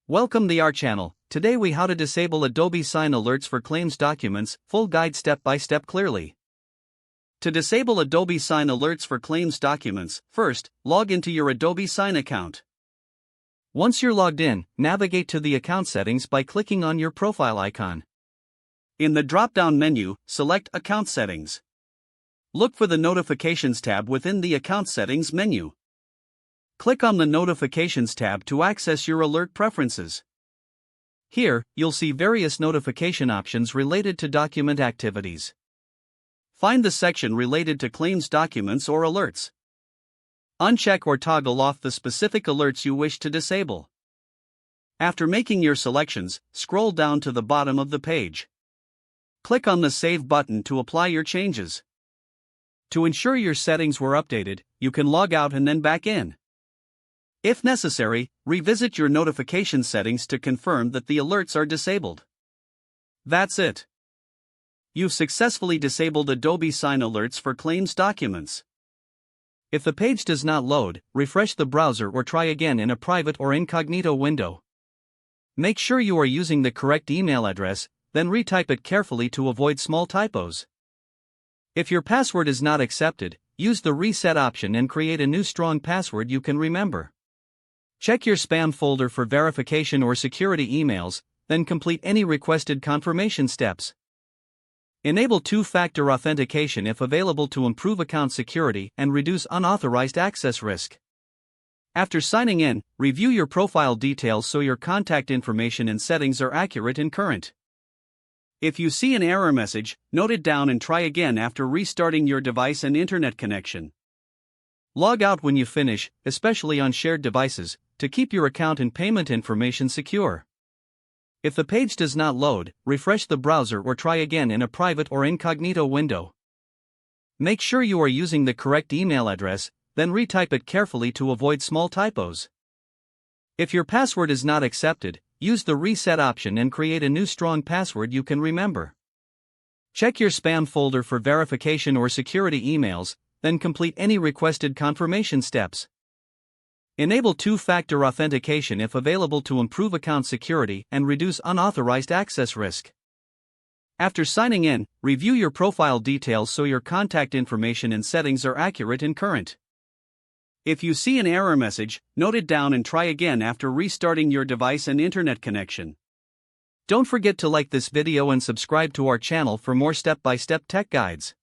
Welcome to our channel. Today we how to disable Adobe Sign alerts for claims documents, full guide step by step clearly. To disable Adobe Sign alerts for claims documents, first, log into your Adobe Sign account. Once you're logged in, navigate to the account settings by clicking on your profile icon. In the drop-down menu, select Account Settings. Look for the Notifications tab within the Account Settings menu. Click on the Notifications tab to access your alert preferences. Here, you'll see various notification options related to document activities. Find the section related to claims documents or alerts. Uncheck or toggle off the specific alerts you wish to disable. After making your selections, scroll down to the bottom of the page. Click on the Save button to apply your changes. To ensure your settings were updated, you can log out and then back in. If necessary, revisit your notification settings to confirm that the alerts are disabled. That's it. You've successfully disabled Adobe Sign alerts for claims documents. If the page does not load, refresh the browser or try again in a private or incognito window. Make sure you are using the correct email address, then retype it carefully to avoid small typos. If your password is not accepted, use the reset option and create a new strong password you can remember. Check your spam folder for verification or security emails, then complete any requested confirmation steps. Enable two-factor authentication if available to improve account security and reduce unauthorized access risk. After signing in, review your profile details so your contact information and settings are accurate and current. If you see an error message, note it down and try again after restarting your device and internet connection. Log out when you finish, especially on shared devices, to keep your account and payment information secure. If the page does not load, refresh the browser or try again in a private or incognito window. Make sure you are using the correct email address, then retype it carefully to avoid small typos. If your password is not accepted, use the reset option and create a new strong password you can remember. Check your spam folder for verification or security emails, then complete any requested confirmation steps. Enable two-factor authentication if available to improve account security and reduce unauthorized access risk. After signing in, review your profile details so your contact information and settings are accurate and current. If you see an error message, note it down and try again after restarting your device and internet connection. Don't forget to like this video and subscribe to our channel for more step-by-step tech guides.